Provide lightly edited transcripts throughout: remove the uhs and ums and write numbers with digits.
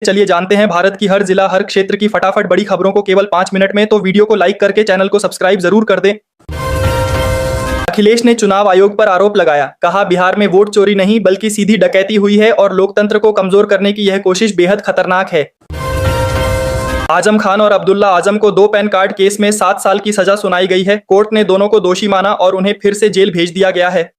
चलिए जानते हैं भारत की हर जिला हर क्षेत्र की फटाफट बड़ी खबरों को केवल 5 मिनट में। तो वीडियो को लाइक करके चैनल को सब्सक्राइब जरूर कर दें। अखिलेश ने चुनाव आयोग पर आरोप लगाया, कहा बिहार में वोट चोरी नहीं बल्कि सीधी डकैती हुई है और लोकतंत्र को कमजोर करने की यह कोशिश बेहद खतरनाक है। आजम खान और अब्दुल्ला आजम को 2 पैन कार्ड केस में 7 साल की सजा सुनाई गई है। कोर्ट ने दोनों को दोषी माना और उन्हें फिर से जेल भेज दिया गया है।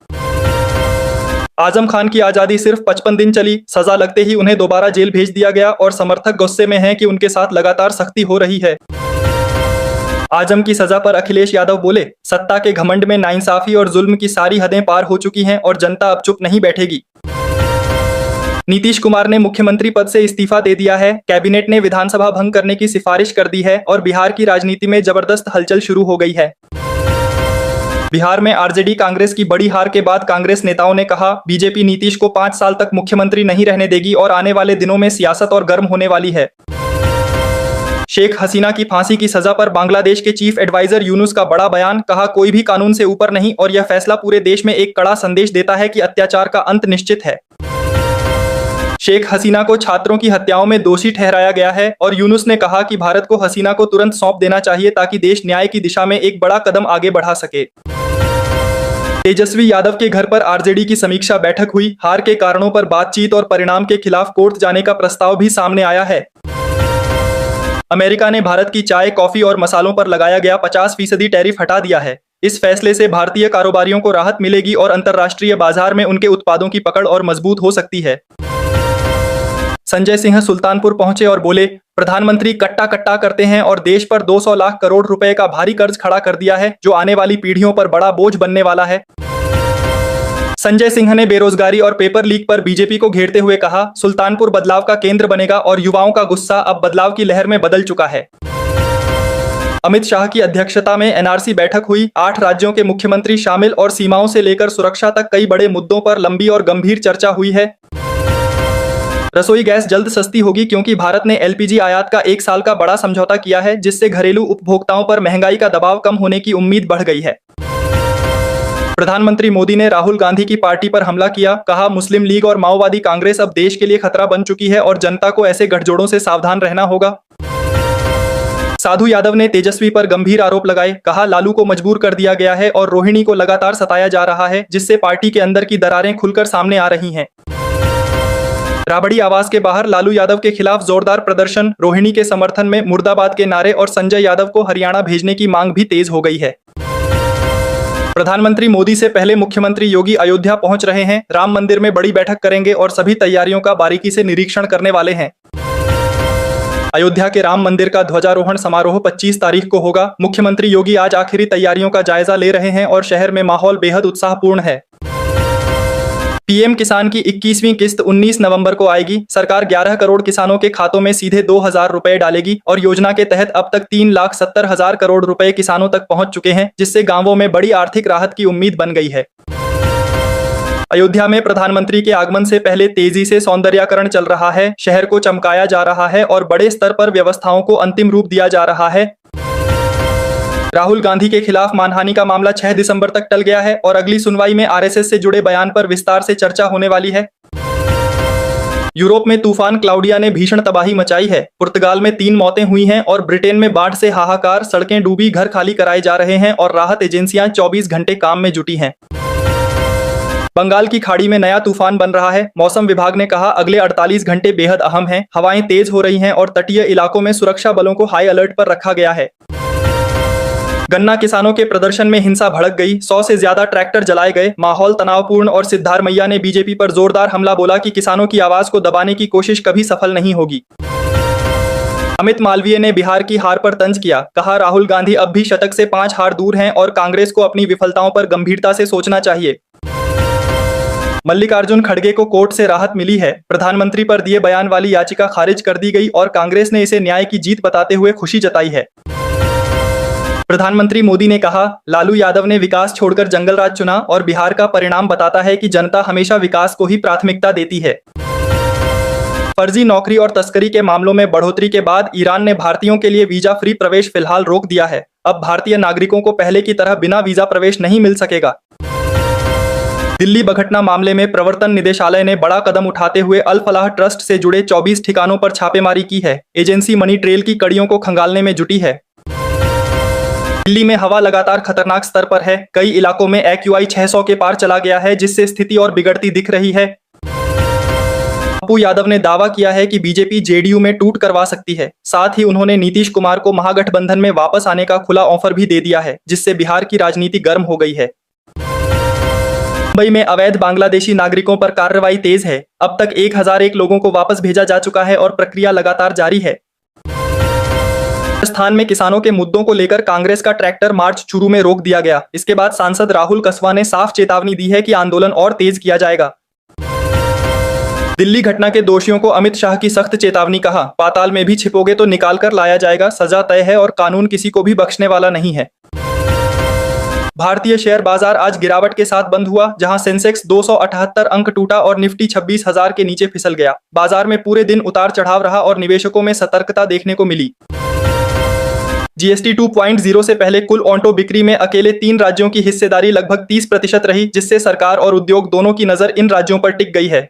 आजम खान की आजादी सिर्फ 55 दिन चली, सजा लगते ही उन्हें दोबारा जेल भेज दिया गया और समर्थक गुस्से में हैं कि उनके साथ लगातार सख्ती हो रही है। आजम की सजा पर अखिलेश यादव बोले, सत्ता के घमंड में नाइंसाफी और जुल्म की सारी हदें पार हो चुकी हैं और जनता अब चुप नहीं बैठेगी। नीतीश कुमार ने मुख्यमंत्री पद से इस्तीफा दे दिया है। कैबिनेट ने विधानसभा भंग करने की सिफारिश कर दी है और बिहार की राजनीति में जबरदस्त हलचल शुरू हो गई है। बिहार में आरजेडी कांग्रेस की बड़ी हार के बाद कांग्रेस नेताओं ने कहा, बीजेपी नीतीश को 5 साल तक मुख्यमंत्री नहीं रहने देगी और आने वाले दिनों में सियासत और गर्म होने वाली है। शेख हसीना की फांसी की सजा पर बांग्लादेश के चीफ एडवाइजर यूनुस का बड़ा बयान, कहा कोई भी कानून से ऊपर नहीं और यह फैसला पूरे देश में एक कड़ा संदेश देता है कि अत्याचार का अंत निश्चित है। शेख हसीना को छात्रों की हत्याओं में दोषी ठहराया गया है और यूनुस ने कहा कि भारत को हसीना को तुरंत सौंप देना चाहिए ताकि देश न्याय की दिशा में एक बड़ा कदम आगे बढ़ा सके। तेजस्वी यादव के घर पर आरजेडी की समीक्षा बैठक हुई। हार के कारणों पर बातचीत और परिणाम के खिलाफ कोर्ट जाने का प्रस्ताव भी सामने आया है। अमेरिका ने भारत की चाय, कॉफी और मसालों पर लगाया गया 50% टैरिफ हटा दिया है। इस फैसले से भारतीय कारोबारियों को राहत मिलेगी और अंतर्राष्ट्रीय बाजार में उनके उत्पादों की पकड़ और मजबूत हो सकती है। संजय सिंह सुल्तानपुर पहुंचे और बोले, प्रधानमंत्री कट्टा कट्टा करते हैं और देश पर 200 लाख करोड़ रुपए का भारी कर्ज खड़ा कर दिया है जो आने वाली पीढ़ियों पर बड़ा बोझ बनने वाला है। संजय सिंह ने बेरोजगारी और पेपर लीक पर बीजेपी को घेरते हुए कहा, सुल्तानपुर बदलाव का केंद्र बनेगा और युवाओं का गुस्सा अब बदलाव की लहर में बदल चुका है। अमित शाह की अध्यक्षता में एनआरसी बैठक हुई। 8 राज्यों के मुख्यमंत्री शामिल और सीमाओं से लेकर सुरक्षा तक कई बड़े मुद्दों पर लंबी और गंभीर चर्चा हुई है। रसोई गैस जल्द सस्ती होगी क्योंकि भारत ने एलपीजी आयात का 1 साल का बड़ा समझौता किया है, जिससे घरेलू उपभोक्ताओं पर महंगाई का दबाव कम होने की उम्मीद बढ़ गई है। प्रधानमंत्री मोदी ने राहुल गांधी की पार्टी पर हमला किया, कहा मुस्लिम लीग और माओवादी कांग्रेस अब देश के लिए खतरा बन चुकी है और जनता को ऐसे गठजोड़ों से सावधान रहना होगा। साधु यादव ने तेजस्वी पर गंभीर आरोप लगाए, कहा लालू को मजबूर कर दिया गया है और रोहिणी को लगातार सताया जा रहा है, जिससे पार्टी के अंदर की दरारें खुलकर सामने आ रही हैं। राबड़ी आवास के बाहर लालू यादव के खिलाफ जोरदार प्रदर्शन, रोहिणी के समर्थन में मुर्दाबाद के नारे और संजय यादव को हरियाणा भेजने की मांग भी तेज हो गई है। प्रधानमंत्री मोदी से पहले मुख्यमंत्री योगी अयोध्या पहुंच रहे हैं। राम मंदिर में बड़ी बैठक करेंगे और सभी तैयारियों का बारीकी से निरीक्षण करने वाले हैं। अयोध्या के राम मंदिर का ध्वजारोहण समारोह 25 तारीख को होगा। मुख्यमंत्री योगी आज आखिरी तैयारियों का जायजा ले रहे हैं और शहर में माहौल बेहद उत्साहपूर्ण है। पीएम किसान की 21वीं किस्त 19 नवंबर को आएगी। सरकार 11 करोड़ किसानों के खातों में सीधे 2000 रुपए डालेगी और योजना के तहत अब तक 3,70,000 करोड़ रुपए किसानों तक पहुंच चुके हैं, जिससे गांवों में बड़ी आर्थिक राहत की उम्मीद बन गई है। अयोध्या में प्रधानमंत्री के आगमन से पहले तेजी से सौंदर्यीकरण चल रहा है। शहर को चमकाया जा रहा है और बड़े स्तर पर व्यवस्थाओं को अंतिम रूप दिया जा रहा है। राहुल गांधी के खिलाफ मानहानि का मामला 6 दिसंबर तक टल गया है और अगली सुनवाई में आरएसएस से जुड़े बयान पर विस्तार से चर्चा होने वाली है। यूरोप में तूफान क्लाउडिया ने भीषण तबाही मचाई है। पुर्तगाल में 3 मौतें हुई हैं और ब्रिटेन में बाढ़ से हाहाकार, सड़कें डूबी, घर खाली कराए जा रहे हैं और राहत एजेंसियां 24 घंटे काम में जुटी हैं। बंगाल की खाड़ी में नया तूफान बन रहा है। मौसम विभाग ने कहा अगले 48 घंटे बेहद अहम हैं। हवाएं तेज हो रही हैं और तटीय इलाकों में सुरक्षा बलों को हाई अलर्ट पर रखा गया है। गन्ना किसानों के प्रदर्शन में हिंसा भड़क गई। 100 से ज्यादा ट्रैक्टर जलाए गए। माहौल तनावपूर्ण और सिद्धारमैया ने बीजेपी पर जोरदार हमला बोला कि किसानों की आवाज को दबाने की कोशिश कभी सफल नहीं होगी। अमित मालवीय ने बिहार की हार पर तंज किया, कहा राहुल गांधी अब भी शतक से 5 हार दूर हैं और कांग्रेस को अपनी विफलताओं पर गंभीरता से सोचना चाहिए। मल्लिकार्जुन खड़गे को कोर्ट से राहत मिली है। प्रधानमंत्री पर दिए बयान वाली याचिका खारिज कर दी गई और कांग्रेस ने इसे न्याय की जीत बताते हुए खुशी जताई है। प्रधानमंत्री मोदी ने कहा लालू यादव ने विकास छोड़कर जंगल राज चुना और बिहार का परिणाम बताता है कि जनता हमेशा विकास को ही प्राथमिकता देती है। फर्जी नौकरी और तस्करी के मामलों में बढ़ोतरी के बाद ईरान ने भारतीयों के लिए वीजा फ्री प्रवेश फिलहाल रोक दिया है। अब भारतीय नागरिकों को पहले की तरह बिना वीजा प्रवेश नहीं मिल सकेगा। दिल्ली बघटना मामले में प्रवर्तन निदेशालय ने बड़ा कदम उठाते हुए अल फलाह ट्रस्ट से जुड़े 24 ठिकानों पर छापेमारी की है। एजेंसी मनी ट्रेल की कड़ियों को खंगालने में जुटी है। दिल्ली में हवा लगातार खतरनाक स्तर पर है। कई इलाकों में AQI 600 के पार चला गया है, जिससे स्थिति और बिगड़ती दिख रही है। पप्पू यादव ने दावा किया है कि बीजेपी जेडीयू में टूट करवा सकती है। साथ ही उन्होंने नीतीश कुमार को महागठबंधन में वापस आने का खुला ऑफर भी दे दिया है, जिससे बिहार की राजनीति गर्म हो गई है। मुंबई में अवैध बांग्लादेशी नागरिकों पर कार्रवाई तेज है। अब तक 1001 लोगों को वापस भेजा जा चुका है और प्रक्रिया लगातार जारी है। राजस्थान में किसानों के मुद्दों को लेकर कांग्रेस का ट्रैक्टर मार्च चूरू में रोक दिया गया। इसके बाद सांसद राहुल कसवा ने साफ चेतावनी दी है कि आंदोलन और तेज किया जाएगा। दिल्ली घटना के दोषियों को अमित शाह की सख्त चेतावनी, कहा पाताल में भी छिपोगे तो निकाल कर लाया जाएगा, सजा तय है और कानून किसी को भी बख्शने वाला नहीं है। भारतीय शेयर बाजार आज गिरावट के साथ बंद हुआ, जहां सेंसेक्स 278 अंक टूटा और निफ्टी 26,000 के नीचे फिसल गया। बाजार में पूरे दिन उतार चढ़ाव रहा और निवेशकों में सतर्कता देखने को मिली। GST 2.0 से पहले कुल ऑटो बिक्री में अकेले 3 राज्यों की हिस्सेदारी लगभग 30% रही, जिससे सरकार और उद्योग दोनों की नजर इन राज्यों पर टिक गई है।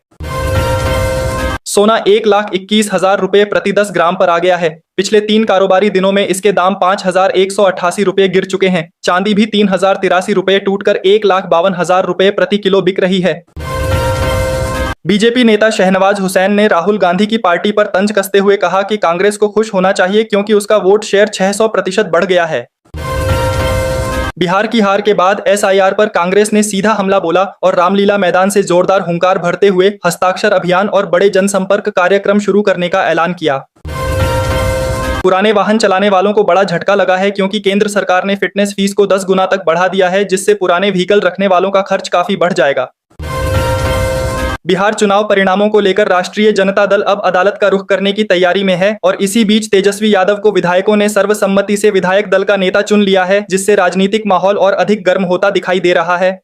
सोना 1,21,000 रुपये प्रति 10 ग्राम पर आ गया है। पिछले 3 कारोबारी दिनों में इसके दाम 5,188 रुपये गिर चुके हैं। चांदी भी 3,083 रुपये टूटकर 1,52,000 रुपये प्रति किलो बिक रही है। बीजेपी नेता शहनवाज हुसैन ने राहुल गांधी की पार्टी पर तंज कसते हुए कहा कि कांग्रेस को खुश होना चाहिए, क्योंकि उसका वोट शेयर 600% बढ़ गया है। बिहार की हार के बाद SIR पर कांग्रेस ने सीधा हमला बोला और रामलीला मैदान से जोरदार हुंकार भरते हुए हस्ताक्षर अभियान और बड़े जनसंपर्क कार्यक्रम शुरू करने का ऐलान किया। पुराने वाहन चलाने वालों को बड़ा झटका लगा है, क्योंकि केंद्र सरकार ने फिटनेस फीस को 10 गुना तक बढ़ा दिया है, जिससे पुराने व्हीकल रखने वालों का खर्च काफी बढ़ जाएगा। बिहार चुनाव परिणामों को लेकर राष्ट्रीय जनता दल अब अदालत का रुख करने की तैयारी में है और इसी बीच तेजस्वी यादव को विधायकों ने सर्वसम्मति से विधायक दल का नेता चुन लिया है, जिससे राजनीतिक माहौल और अधिक गर्म होता दिखाई दे रहा है।